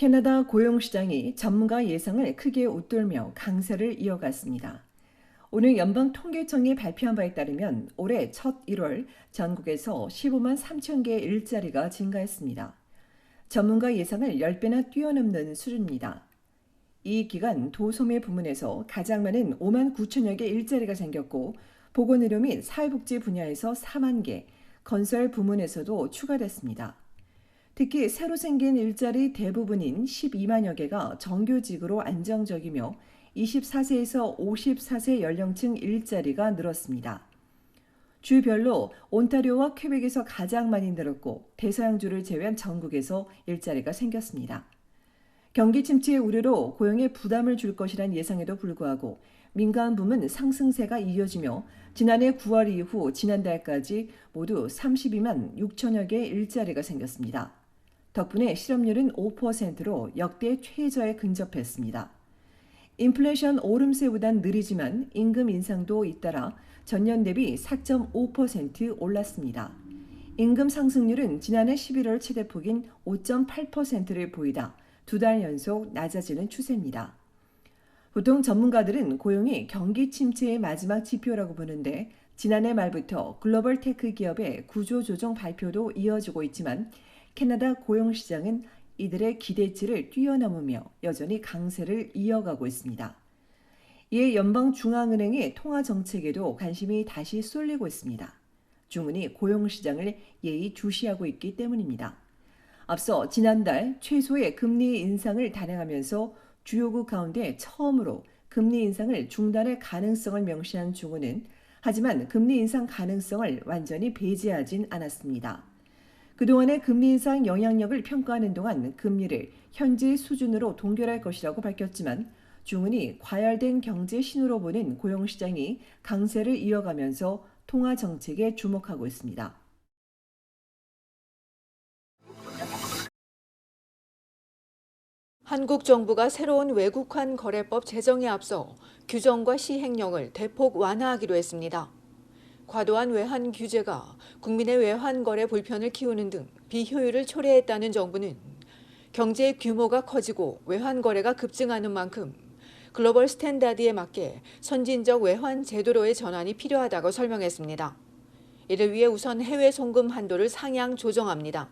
캐나다 고용시장이 전문가 예상을 크게 웃돌며 강세를 이어갔습니다. 오늘 연방통계청이 발표한 바에 따르면 올해 첫 1월 전국에서 15만 3천 개의 일자리가 증가했습니다. 전문가 예상을 10배나 뛰어넘는 수준입니다. 이 기간 도소매 부문에서 가장 많은 5만 9천여 개 일자리가 생겼고 보건의료 및 사회복지 분야에서 4만 개, 건설 부문에서도 추가됐습니다. 특히 새로 생긴 일자리 대부분인 12만여 개가 정규직으로 안정적이며 24세에서 54세 연령층 일자리가 늘었습니다. 주별로 온타리오와 퀘벡에서 가장 많이 늘었고 대서양주를 제외한 전국에서 일자리가 생겼습니다. 경기 침체의 우려로 고용에 부담을 줄 것이란 예상에도 불구하고 민간 부문 상승세가 이어지며 지난해 9월 이후 지난달까지 모두 32만 6천여 개의 일자리가 생겼습니다. 덕분에 실업률은 5%로 역대 최저에 근접했습니다. 인플레이션 오름세보단 느리지만 임금 인상도 잇따라 전년 대비 4.5% 올랐습니다. 임금 상승률은 지난해 11월 최대폭인 5.8%를 보이다 두 달 연속 낮아지는 추세입니다. 보통 전문가들은 고용이 경기 침체의 마지막 지표라고 보는데 지난해 말부터 글로벌 테크 기업의 구조조정 발표도 이어지고 있지만 캐나다 고용시장은 이들의 기대치를 뛰어넘으며 여전히 강세를 이어가고 있습니다. 이에 연방중앙은행의 통화정책에도 관심이 다시 쏠리고 있습니다. 중은이 고용시장을 예의주시하고 있기 때문입니다. 앞서 지난달 최소의 금리 인상을 단행하면서 주요국 가운데 처음으로 금리 인상을 중단할 가능성을 명시한 중은은 하지만 금리 인상 가능성을 완전히 배제하진 않았습니다. 그동안의 금리 인상 영향력을 평가하는 동안 금리를 현재 수준으로 동결할 것이라고 밝혔지만 중은이 과열된 경제 신호로 보는 고용시장이 강세를 이어가면서 통화 정책에 주목하고 있습니다. 한국 정부가 새로운 외국환 거래법 제정에 앞서 규정과 시행령을 대폭 완화하기로 했습니다. 과도한 외환 규제가 국민의 외환 거래 불편을 키우는 등 비효율을 초래했다는 정부는 경제의 규모가 커지고 외환 거래가 급증하는 만큼 글로벌 스탠다드에 맞게 선진적 외환 제도로의 전환이 필요하다고 설명했습니다. 이를 위해 우선 해외 송금 한도를 상향 조정합니다.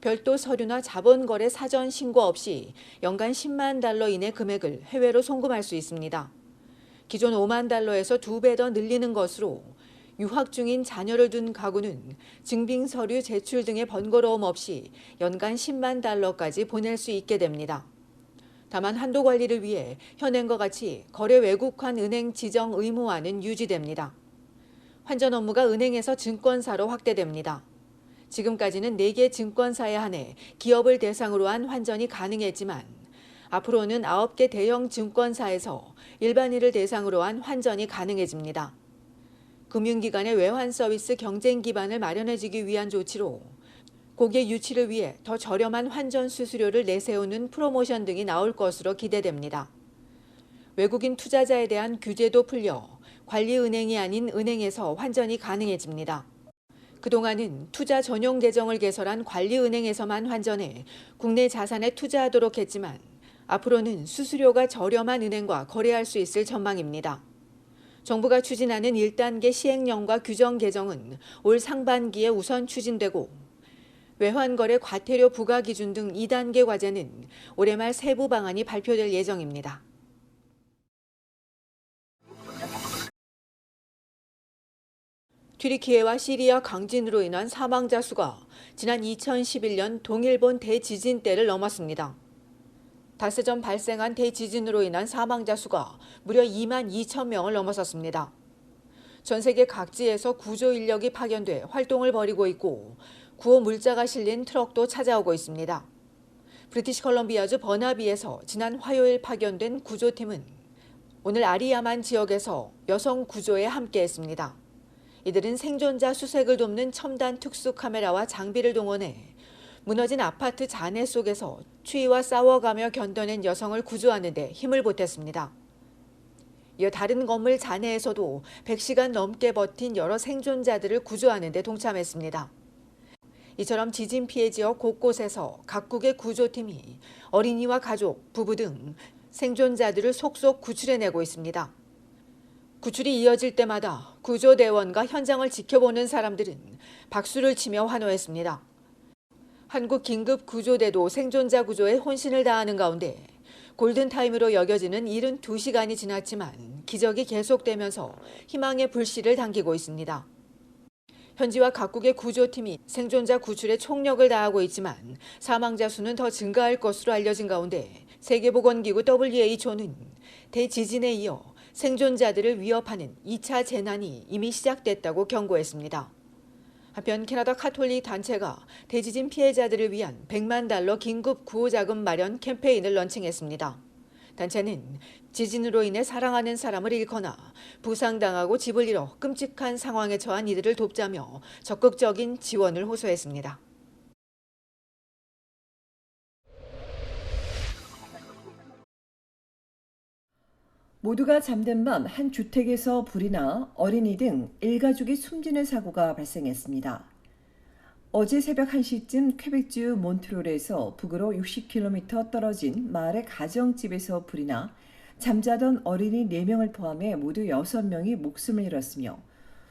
별도 서류나 자본거래 사전 신고 없이 연간 10만 달러 이내 금액을 해외로 송금할 수 있습니다. 기존 5만 달러에서 2배 더 늘리는 것으로 유학 중인 자녀를 둔 가구는 증빙 서류 제출 등의 번거로움 없이 연간 10만 달러까지 보낼 수 있게 됩니다. 다만 한도 관리를 위해 현행과 같이 거래 외국환 은행 지정 의무화는 유지됩니다. 환전 업무가 은행에서 증권사로 확대됩니다. 지금까지는 4개 증권사에 한해 기업을 대상으로 한 환전이 가능했지만 앞으로는 9개 대형 증권사에서 일반인을 대상으로 한 환전이 가능해집니다. 금융기관의 외환 서비스 경쟁 기반을 마련해주기 위한 조치로 고객 유치를 위해 더 저렴한 환전 수수료를 내세우는 프로모션 등이 나올 것으로 기대됩니다. 외국인 투자자에 대한 규제도 풀려 관리은행이 아닌 은행에서 환전이 가능해집니다. 그동안은 투자 전용 계정을 개설한 관리은행에서만 환전해 국내 자산에 투자하도록 했지만 앞으로는 수수료가 저렴한 은행과 거래할 수 있을 전망입니다. 정부가 추진하는 1단계 시행령과 규정 개정은 올 상반기에 우선 추진되고 외환거래 과태료 부과 기준 등 2단계 과제는 올해 말 세부 방안이 발표될 예정입니다. 튀르키예와 시리아 강진으로 인한 사망자 수가 지난 2011년 동일본 대지진 때를 넘었습니다. 닷새 전 발생한 대지진으로 인한 사망자 수가 무려 2만 2천 명을 넘어섰습니다. 전 세계 각지에서 구조 인력이 파견돼 활동을 벌이고 있고 구호 물자가 실린 트럭도 찾아오고 있습니다. 브리티시 컬럼비아주 버나비에서 지난 화요일 파견된 구조팀은 오늘 아리야만 지역에서 여성 구조에 함께했습니다. 이들은 생존자 수색을 돕는 첨단 특수 카메라와 장비를 동원해 무너진 아파트 잔해 속에서 추위와 싸워가며 견뎌낸 여성을 구조하는 데 힘을 보탰습니다. 이어 다른 건물 잔해에서도 100시간 넘게 버틴 여러 생존자들을 구조하는 데 동참했습니다. 이처럼 지진 피해 지역 곳곳에서 각국의 구조팀이 어린이와 가족, 부부 등 생존자들을 속속 구출해내고 있습니다. 구출이 이어질 때마다 구조대원과 현장을 지켜보는 사람들은 박수를 치며 환호했습니다. 한국 긴급구조대도 생존자 구조에 혼신을 다하는 가운데 골든타임으로 여겨지는 72시간이 지났지만 기적이 계속되면서 희망의 불씨를 당기고 있습니다. 현지와 각국의 구조팀이 생존자 구출에 총력을 다하고 있지만 사망자 수는 더 증가할 것으로 알려진 가운데 세계보건기구 WHO는 대지진에 이어 생존자들을 위협하는 2차 재난이 이미 시작됐다고 경고했습니다. 한편 캐나다 카톨릭 단체가 대지진 피해자들을 위한 100만 달러 긴급 구호자금 마련 캠페인을 런칭했습니다. 단체는 지진으로 인해 사랑하는 사람을 잃거나 부상당하고 집을 잃어 끔찍한 상황에 처한 이들을 돕자며 적극적인 지원을 호소했습니다. 모두가 잠든 밤 한 주택에서 불이 나 어린이 등 일가족이 숨지는 사고가 발생했습니다. 어제 새벽 1시쯤 퀘벡주 몬트롤에서 북으로 60km 떨어진 마을의 가정집에서 불이 나 잠자던 어린이 4명을 포함해 모두 6명이 목숨을 잃었으며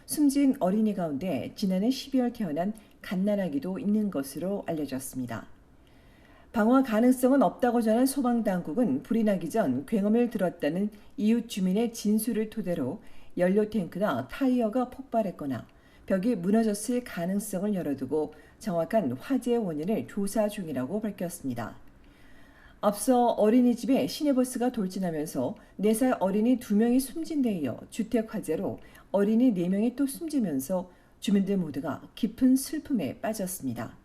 숨진 어린이 가운데 지난해 12월 태어난 갓난아기도 있는 것으로 알려졌습니다. 방화 가능성은 없다고 전한 소방당국은 불이 나기 전 굉음을 들었다는 이웃 주민의 진술을 토대로 연료탱크나 타이어가 폭발했거나 벽이 무너졌을 가능성을 열어두고 정확한 화재 원인을 조사 중이라고 밝혔습니다. 앞서 어린이집에 시내버스가 돌진하면서 4살 어린이 2명이 숨진 데 이어 주택 화재로 어린이 4명이 또 숨지면서 주민들 모두가 깊은 슬픔에 빠졌습니다.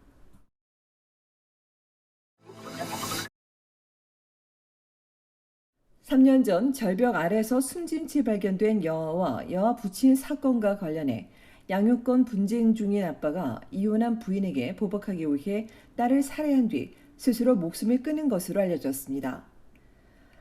(3년) 전 절벽 아래서 숨진 채 발견된 여아와 여아 부친 사건과 관련해 양육권 분쟁 중인 아빠가 이혼한 부인에게 보복하기 위해 딸을 살해한 뒤 스스로 목숨을 끊은 것으로 알려졌습니다.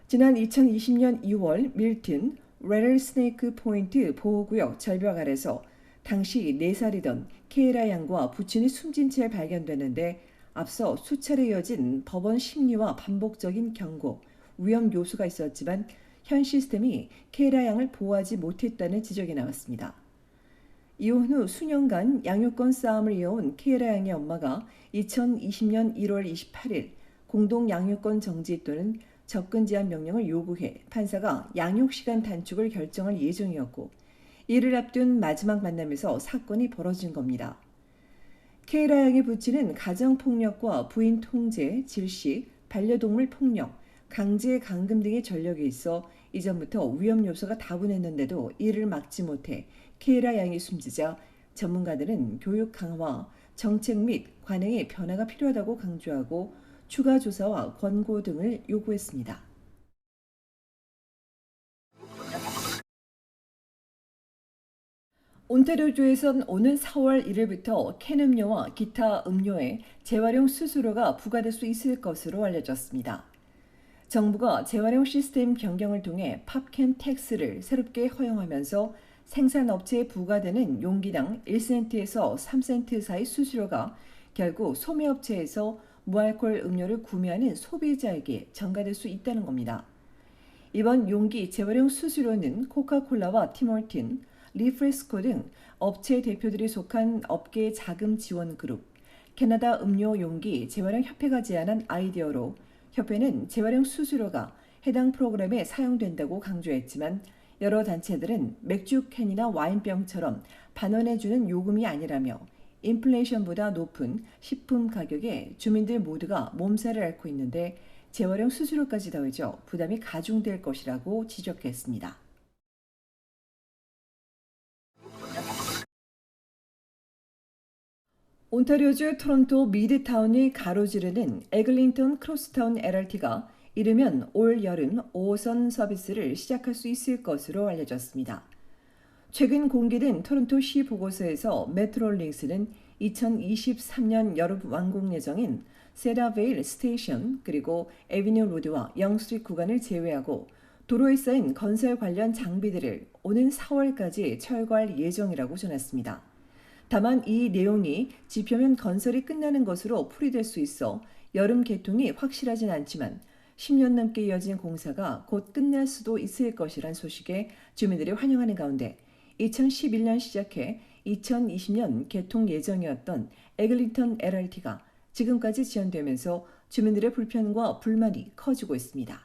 지난 2020년 2월 밀튼 레틀스네이크 포인트 보호구역 절벽 아래서 당시 4살이던 케이라 양과 부친이 숨진 채 발견됐는데 앞서 수차례 이어진 법원 심리와 반복적인 경고, 위험 요소가 있었지만 현 시스템이 케이라 양을 보호하지 못했다는 지적이 나왔습니다. 이혼 후 수년간 양육권 싸움을 이어온 케이라 양의 엄마가 2020년 1월 28일 공동 양육권 정지 또는 접근 제한 명령을 요구해 판사가 양육시간 단축을 결정할 예정이었고 이를 앞둔 마지막 만남에서 사건이 벌어진 겁니다. 케이라 양의 부친은 가정폭력과 부인 통제, 질식, 반려동물 폭력, 강제 감금 등의 전력이 있어 이전부터 위험 요소가 다분했는데도 이를 막지 못해 케이라 양이 숨지자 전문가들은 교육 강화, 정책 및 관행의 변화가 필요하다고 강조하고 추가 조사와 권고 등을 요구했습니다. 온타리오주에선 오는 4월 1일부터 캔 음료와 기타 음료에 재활용 수수료가 부과될 수 있을 것으로 알려졌습니다. 정부가 재활용 시스템 변경을 통해 팝캔 텍스를 새롭게 허용하면서 생산업체에 부과되는 용기당 1센트에서 3센트 사이 수수료가 결국 소매업체에서 무알콜 음료를 구매하는 소비자에게 전가될 수 있다는 겁니다. 이번 용기 재활용 수수료는 코카콜라와 티몰틴, 리프레스코 등 업체 대표들이 속한 업계 자금 지원 그룹, 캐나다 음료 용기 재활용 협회가 제안한 아이디어로 협회는 재활용 수수료가 해당 프로그램에 사용된다고 강조했지만 여러 단체들은 맥주 캔이나 와인병처럼 반환해주는 요금이 아니라며 인플레이션보다 높은 식품 가격에 주민들 모두가 몸살을 앓고 있는데 재활용 수수료까지 더해져 부담이 가중될 것이라고 지적했습니다. 온타리오주 토론토 미드타운을 가로지르는 에글링턴 크로스타운 LRT가 이르면 올 여름 5호선 서비스를 시작할 수 있을 것으로 알려졌습니다. 최근 공개된 토론토시 보고서에서 메트로링스는 2023년 여름 완공 예정인 세다베일 스테이션 그리고 에비뉴 로드와 영스트리트 구간을 제외하고 도로에 쌓인 건설 관련 장비들을 오는 4월까지 철거할 예정이라고 전했습니다. 다만 이 내용이 지표면 건설이 끝나는 것으로 풀이될 수 있어 여름 개통이 확실하진 않지만 10년 넘게 이어진 공사가 곧 끝날 수도 있을 것이란 소식에 주민들이 환영하는 가운데 2011년 시작해 2020년 개통 예정이었던 에글링턴 LRT가 지금까지 지연되면서 주민들의 불편과 불만이 커지고 있습니다.